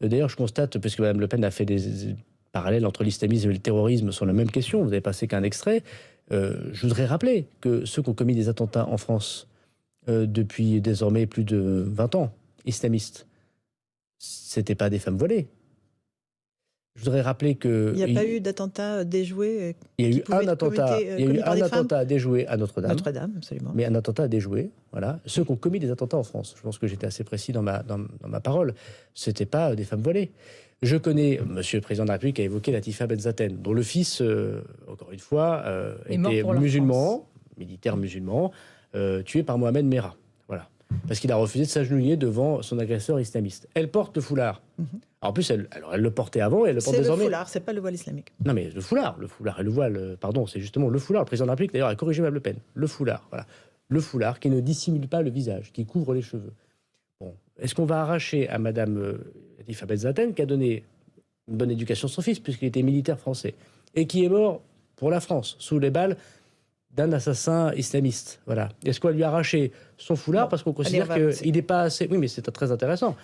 D'ailleurs, je constate, puisque Mme Le Pen a fait des parallèles entre l'islamisme et le terrorisme sur la même question, vous n'avez passé qu'un extrait, je voudrais rappeler que ceux qui ont commis des attentats en France depuis désormais plus de 20 ans, islamistes, c'était pas des femmes voilées. Je voudrais rappeler que... Il n'y a pas eu d'attentat déjoué Il y a eu un attentat déjoué à Notre-Dame. Notre-Dame, absolument. Mais un attentat déjoué, voilà. Ceux qui ont commis des attentats en France, je pense que j'étais assez précis dans ma parole, c'était pas des femmes voilées. Je connais, Monsieur le Président de la République a évoqué Latifa Benzaten, dont le fils, encore une fois, était musulman, militaire musulman, tué par Mohamed Merah. Voilà. Parce qu'il a refusé de s'agenouiller devant son agresseur islamiste. Elle porte le foulard. En plus, elle le portait avant et elle le porte désormais. C'est le foulard, c'est pas le voile islamique. Non, mais le foulard et le voile, pardon, c'est justement le foulard. Le président de la République, d'ailleurs, a corrigé Mme Le Pen. Le foulard, voilà. Le foulard qui ne dissimule pas le visage, qui couvre les cheveux. Bon, est-ce qu'on va arracher à Mme Latifa Benzaten, qui a donné une bonne éducation à son fils, puisqu'il était militaire français, et qui est mort pour la France, sous les balles d'un assassin islamiste. Voilà. Est-ce qu'on va lui arracher son foulard parce qu'on considère qu'il n'est pas assez... Oui, mais c'est très intéressant.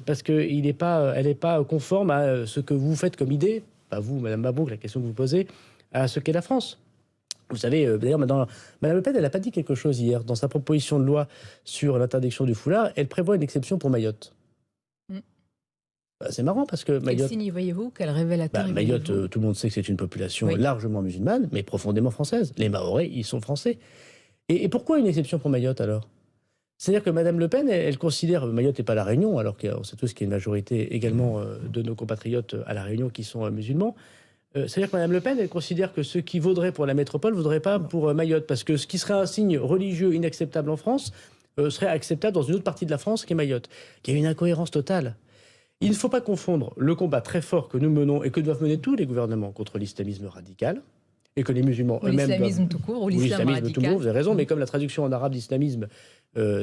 Parce qu'elle n'est pas conforme à ce que vous faites comme idée, pas vous, Mme Mabrouk, la question que vous posez, à ce qu'est la France. Vous savez, d'ailleurs, Mme Le Pen, elle n'a pas dit quelque chose hier. Dans sa proposition de loi sur l'interdiction du foulard, elle prévoit une exception pour Mayotte. C'est marrant parce que Mayotte... Quel signe y voyez-vous? Quel révélateur Mayotte, tout le monde sait que c'est une population largement musulmane, mais profondément française. Les Mahorais, ils sont français. Et pourquoi une exception pour Mayotte, alors? C'est-à-dire que Mme Le Pen, elle considère... Mayotte n'est pas la Réunion, alors qu'on sait tous qu'il y a une majorité également de nos compatriotes à la Réunion qui sont musulmans. C'est-à-dire que Mme Le Pen, elle considère que ce qui vaudrait pour la métropole ne vaudrait pas pour Mayotte, parce que ce qui serait un signe religieux inacceptable en France serait acceptable dans une autre partie de la France qui est Mayotte. Il y a une incohérence totale. Il ne faut pas confondre le combat très fort que nous menons et que doivent mener tous les gouvernements contre l'islamisme radical, et que les musulmans eux-mêmes... L'islamisme tout court, ou l'islam radical. Tout court, vous avez raison, mais comme la traduction en arabe d'islamisme,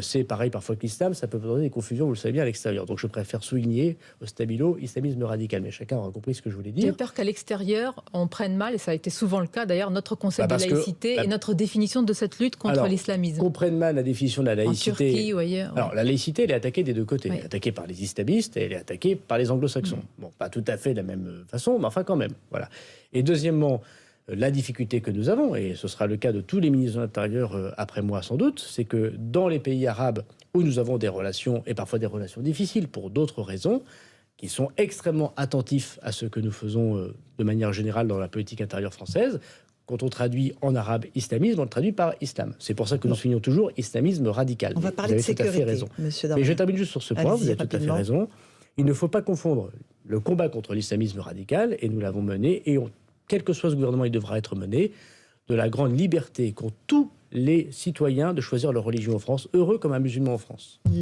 c'est pareil parfois que l'islam, ça peut donner des confusions, vous le savez bien, à l'extérieur. Donc je préfère souligner au stabilo islamisme radical, mais chacun aura compris ce que je voulais dire. J'ai peur qu'à l'extérieur, on prenne mal, et ça a été souvent le cas d'ailleurs, notre concept de laïcité et notre définition de cette lutte contre l'islamisme. Qu'on prenne mal la définition de la laïcité. En Turquie ou ailleurs. Alors la laïcité, elle est attaquée des deux côtés. Elle est attaquée par les islamistes et elle est attaquée par les anglo-saxons. Bon, pas tout à fait de la même façon, mais enfin quand même. Voilà. Et deuxièmement, la difficulté que nous avons, et ce sera le cas de tous les ministres de l'Intérieur après moi sans doute, c'est que dans les pays arabes où nous avons des relations, et parfois des relations difficiles pour d'autres raisons, qui sont extrêmement attentifs à ce que nous faisons de manière générale dans la politique intérieure française, quand on traduit en arabe islamisme, on le traduit par islam. C'est pour ça que nous soulignons toujours islamisme radical. On va parler de sécurité, monsieur Darmanin. Mais je termine juste sur ce point, vous avez tout à fait raison. Il ne faut pas confondre le combat contre l'islamisme radical, et nous l'avons mené, et quel que soit ce gouvernement, il devra être mené, de la grande liberté qu'ont tous les citoyens de choisir leur religion en France, heureux comme un musulman en France.